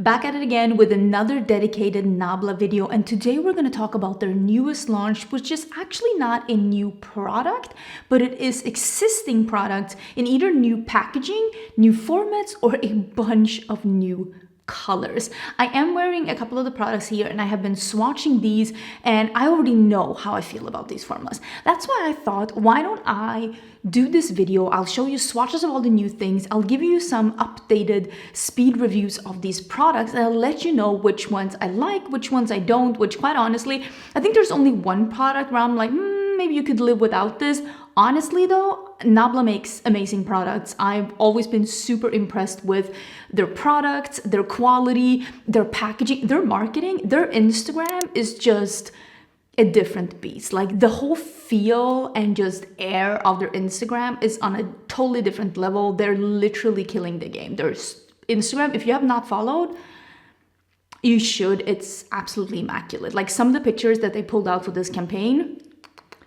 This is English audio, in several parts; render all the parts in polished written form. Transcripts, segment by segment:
Back at it again with another dedicated Nabla video, and today we're going to talk about their newest launch, which is actually not a new product, but it is existing products in either new packaging, new formats, or a bunch of new colors. I am wearing a couple of the products here and I have been swatching these, and I already know how I feel about these formulas. That's why I thought, why don't I do this video? I'll show you swatches of all the new things. I'll give you some updated speed reviews of these products, and I'll let you know which ones I like, which ones I don't, which quite honestly, I think there's only one product where I'm like, maybe you could live without this. Honestly though, Nabla makes amazing products. I've always been super impressed with their products, their quality, their packaging, their marketing. Their Instagram is just a different beast. Like the whole feel and just air of their Instagram is on a totally different level. They're literally killing the game. Their Instagram, if you have not followed, you should. It's absolutely immaculate. Like some of the pictures that they pulled out for this campaign,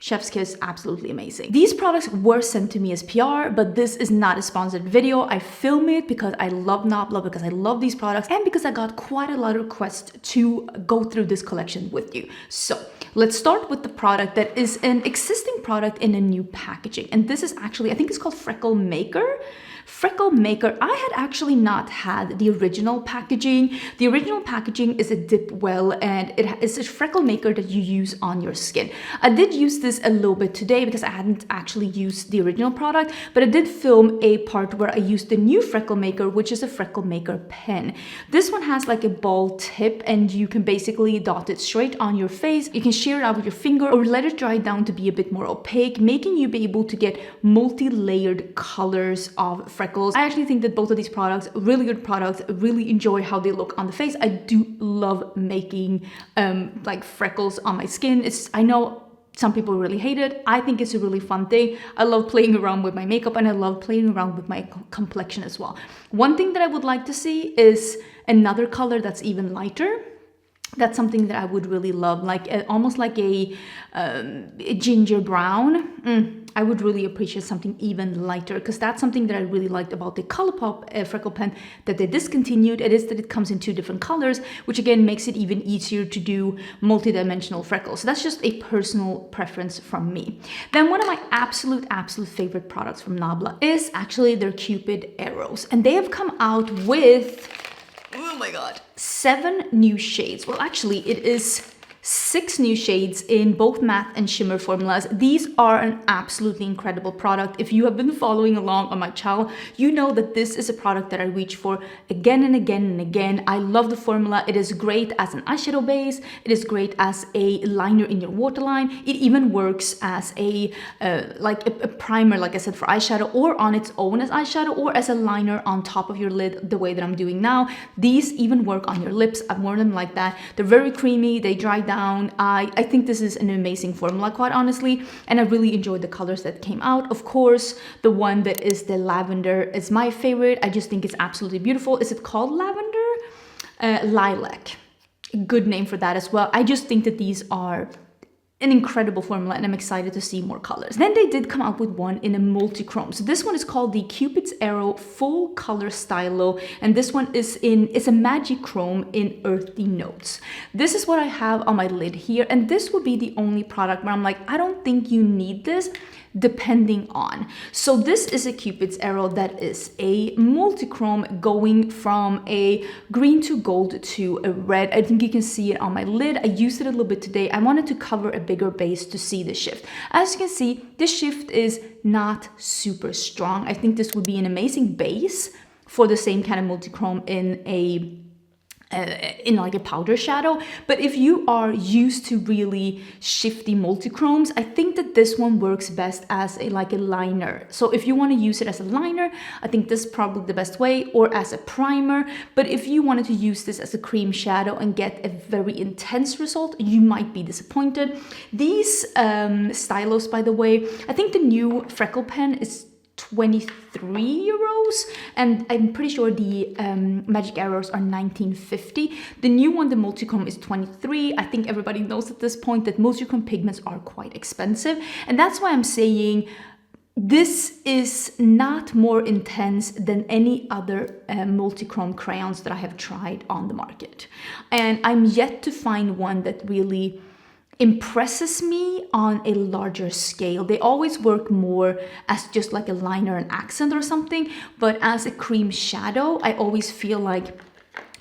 chef's kiss, absolutely amazing. These products were sent to me as PR, but this is not a sponsored video. I film it because I love Nabla, because I love these products, and because I got quite a lot of requests to go through this collection with you. So let's start with the product that is an existing product in a new packaging. And this is actually, I think it's called Freckle Maker. Freckle Maker, I had actually not had the original packaging. The original packaging is a dip well, and it is a Freckle Maker that you use on your skin. I did use this a little bit today because I hadn't actually used the original product, but I did film a part where I used the new Freckle Maker, which is a Freckle Maker pen. This one has like a ball tip, and you can basically dot it straight on your face. You can shear it out with your finger or let it dry down to be a bit more opaque, making you be able to get multi-layered colors of freckles. I actually think that both of these products, really good products, really enjoy how they look on the face. I do love making like freckles on my skin. I know some people really hate it. I think it's a really fun thing. I love playing around with my makeup, and I love playing around with my complexion as well. One thing that I would like to see is another color that's even lighter. That's something that I would really love, like almost like a ginger brown. I would really appreciate something even lighter, because that's something that I really liked about the ColourPop Freckle pen that they discontinued. It is that it comes in two different colors, which again makes it even easier to do multi-dimensional freckles. So that's just a personal preference from me. Then one of my absolute favorite products from Nabla is actually their Cupid arrows, and they have come out with, oh my god, 7 new shades. Well, actually it is 6 new shades in both matte and shimmer formulas. These are an absolutely incredible product. If you have been following along on my channel, you know that this is a product that I reach for again and again and again. I love the formula. It is great as an eyeshadow base. It is great as a liner in your waterline. It even works as a primer, like I said, for eyeshadow, or on its own as eyeshadow, or as a liner on top of your lid, the way that I'm doing now. These even work on your lips. I've worn them like that. They're very creamy. They dry down. I think this is an amazing formula, quite honestly, and I really enjoyed the colors that came out. Of course, the one that is the lavender is my favorite. I just think it's absolutely beautiful. Is it called lavender? Lilac. Good name for that as well. I just think that these are an incredible formula, and I'm excited to see more colors. Then they did come out with one in a multi-chrome. So this one is called the Cupid's Arrow Full Color Stylo, and this one is a magic chrome in earthy notes. This is what I have on my lid here, and this would be the only product where I'm like, I don't think you need this, depending on. So this is a Cupid's Arrow that is a multi-chrome, going from a green to gold to a red. I think you can see it on my lid. I used it a little bit today. I wanted to cover a bigger base to see the shift. As you can see, this shift is not super strong. I think this would be an amazing base for the same kind of multi-chrome in like a powder shadow. But if you are used to really shifty multi-chromes, I think that this one works best as a liner. So if you want to use it as a liner, I think this is probably the best way, or as a primer. But if you wanted to use this as a cream shadow and get a very intense result, you might be disappointed. These stylos, by the way, I think the new Freckle pen is 23 euros, and I'm pretty sure the magic arrows are 19.50. The new one, the multichrome, is 23. I think everybody knows at this point that multichrome pigments are quite expensive, and that's why I'm saying This is not more intense than any other multi-chrome crayons that I have tried on the market. And I'm yet to find one that really impresses me on a larger scale. They always work more as just like a liner and accent or something, but as a cream shadow, I always feel like,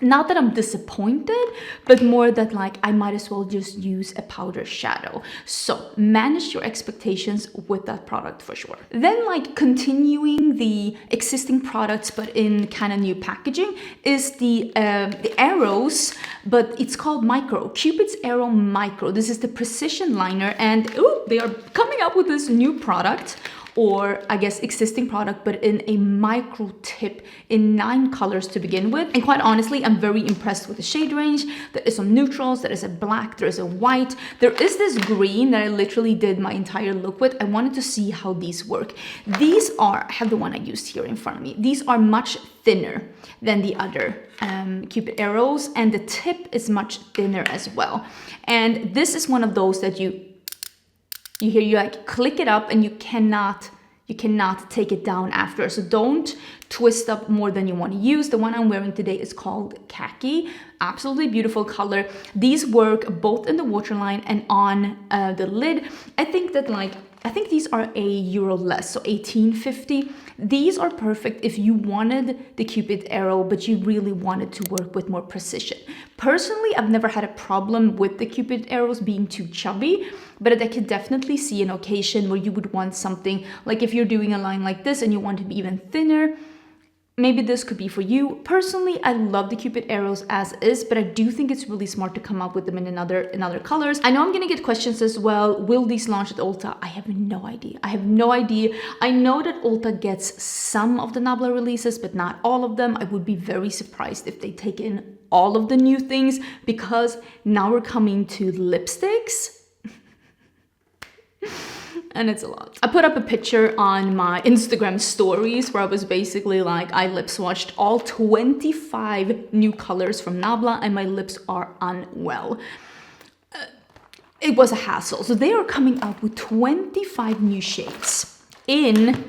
not that I'm disappointed, but more that like I might as well just use a powder shadow. So manage your expectations with that product for sure. Then like continuing the existing products but in kind of new packaging is the arrows, but it's called Micro. Cupid's Arrow Micro. This is the precision liner, and they are coming up with this new product, or I guess existing product, but in a micro tip in 9 colors to begin with. And quite honestly, I'm very impressed with the shade range. There is some neutrals, there is a black, there is a white, there is this green that I literally did my entire look with. I wanted to see how these work. These are, I have the one I used here in front of me. These are much thinner than the other Cupid arrows, and the tip is much thinner as well. And this is one of those that you like click it up and you cannot take it down after. So don't twist up more than you want to use. The one I'm wearing today is called Khaki. Absolutely beautiful color. These work both in the waterline and on the lid. I think these are €1 less, so $18.50. These are perfect if you wanted the Cupid arrow, but you really wanted to work with more precision. Personally, I've never had a problem with the Cupid arrows being too chubby, but I could definitely see an occasion where you would want something like if you're doing a line like this and you want to be even thinner. Maybe this could be for you. Personally, I love the Cupid arrows as is, but I do think it's really smart to come up with them in other colors. I know I'm gonna get questions as well. Will these launch at Ulta? I have no idea. I know that Ulta gets some of the Nabla releases, but not all of them. I would be very surprised if they take in all of the new things, because now we're coming to lipsticks. And it's a lot. I put up a picture on my Instagram stories where I was basically like, I lip swatched all 25 new colors from Nabla and my lips are unwell. It was a hassle. So they are coming out with 25 new shades in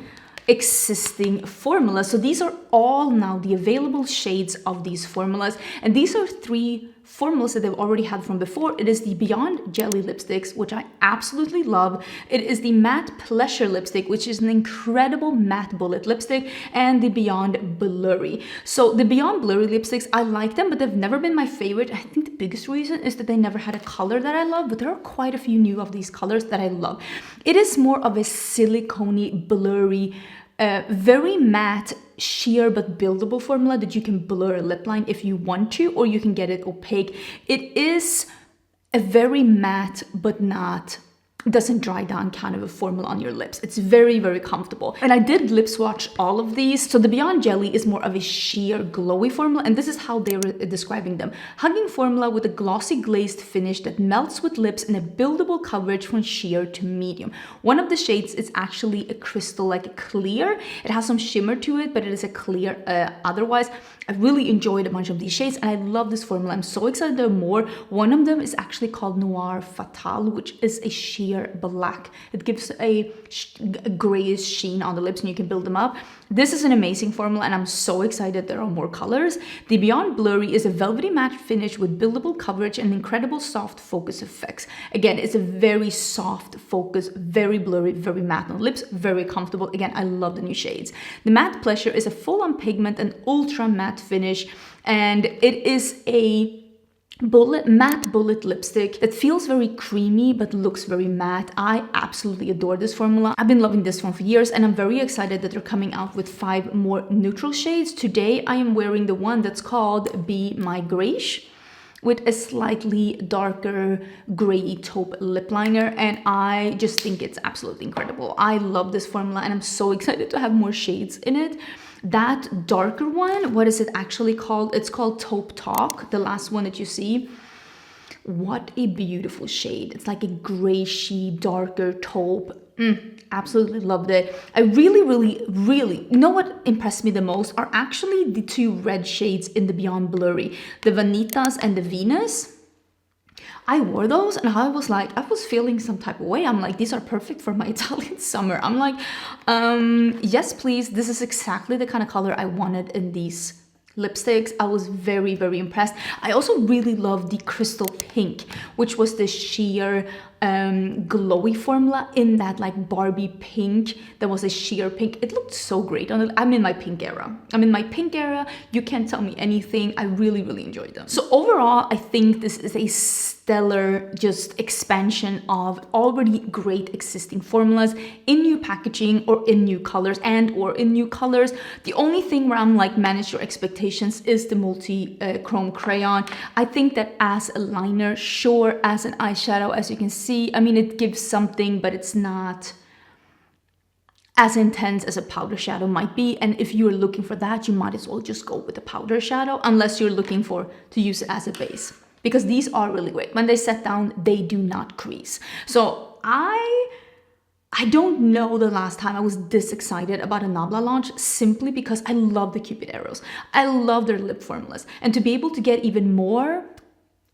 existing formulas. So these are all now the available shades of these formulas. And these are 3 formulas that they've already had from before. It is the Beyond Jelly lipsticks, which I absolutely love. It is the Matte Pleasure lipstick, which is an incredible matte bullet lipstick, and the Beyond Blurry. So the Beyond Blurry lipsticks, I like them, but they've never been my favorite. I think the biggest reason is that they never had a color that I love, but there are quite a few new of these colors that I love. It is more of a silicone-y, blurry, very matte, sheer but buildable formula that you can blur a lip line if you want to, or you can get it opaque. It is a very matte but doesn't dry down kind of a formula on your lips. It's very, very comfortable. And I did lip swatch all of these. So the Beyond Jelly is more of a sheer glowy formula, and this is how they were describing them. Hugging formula with a glossy glazed finish that melts with lips and a buildable coverage from sheer to medium. One of the shades is actually a crystal, like a clear. It has some shimmer to it, but it is a clear otherwise. I really enjoyed a bunch of these shades and I love this formula. I'm so excited there are more. One of them is actually called Noir Fatale, which is a sheer black. It gives a grayish sheen on the lips and you can build them up. This is an amazing formula and I'm so excited there are more colors. The Beyond Blurry is a velvety matte finish with buildable coverage and incredible soft focus effects. Again, it's a very soft focus, very blurry, very matte on lips, very comfortable. Again, I love the new shades. The Matte Pleasure is a full-on pigment and ultra matte finish, and it is a matte bullet lipstick that feels very creamy but looks very matte. I absolutely adore this formula. I've been loving this one for years and I'm very excited that they're coming out with 5 more neutral shades. Today I am wearing the one that's called Be My Grayish, with a slightly darker gray taupe lip liner, and I just think it's absolutely incredible. I love this formula and I'm so excited to have more shades in it. That darker one, what is it actually called? It's called Taupe Talk, the last one that you see. What a beautiful shade. It's like a grayish, darker taupe. Absolutely loved it. I really, you know what impressed me the most are actually the 2 red shades in the Beyond Blurry, the Vanitas and the Venus. I wore those and I was like, I was feeling some type of way. I'm like, these are perfect for my Italian summer. I'm like, yes, please. This is exactly the kind of color I wanted in these lipsticks. I was very, very impressed. I also really love the crystal pink, which was the sheer glowy formula in that like Barbie pink. There was a sheer pink. It looked so great on it. I'm in my pink era. You can't tell me anything. I really, really enjoyed them. So overall, I think this is a stellar just expansion of already great existing formulas in new packaging or in new colors or in new colors. The only thing where I'm like, manage your expectations is the multi chrome crayon. I think that as a liner, sure, as an eyeshadow, as you can see, I mean, it gives something, but it's not as intense as a powder shadow might be. And if you're looking for that, you might as well just go with a powder shadow, unless you're looking to use it as a base, because these are really great. When they set down, they do not crease. So I don't know the last time I was this excited about a Nabla launch, simply because I love the Cupid arrows. I love their lip formulas. And to be able to get even more,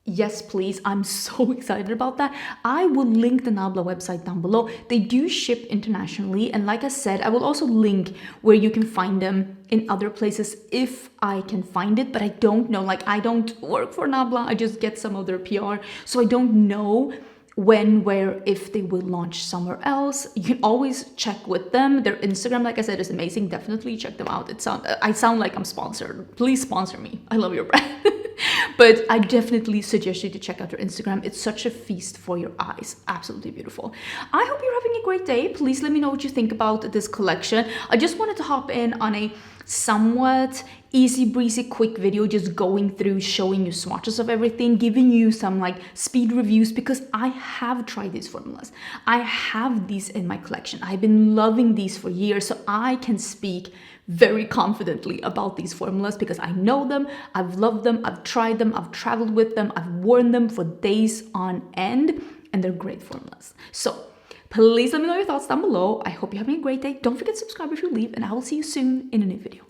yes, please. I'm so excited about that. I will link the Nabla website down below. They do ship internationally. And like I said, I will also link where you can find them in other places if I can find it. But I don't know. Like, I don't work for Nabla. I just get some of their PR. So I don't know when, where, if they will launch somewhere else. You can always check with them. Their Instagram, like I said, is amazing. Definitely check them out. I sound like I'm sponsored. Please sponsor me. I love your brand. But I definitely suggest you to check out their Instagram. It's such a feast for your eyes. Absolutely beautiful. I hope you're having a great day. Please let me know what you think about this collection. I just wanted to hop in on a somewhat easy breezy quick video, just going through, showing you swatches of everything, giving you some like speed reviews, because I have tried these formulas. I have these in my collection. I've been loving these for years, so I can speak very confidently about these formulas because I know them, I've loved them, I've tried them, I've traveled with them, I've worn them for days on end, and they're great formulas. So please let me know your thoughts down below. I hope you're having a great day. Don't forget to subscribe if you leave, and I will see you soon in a new video.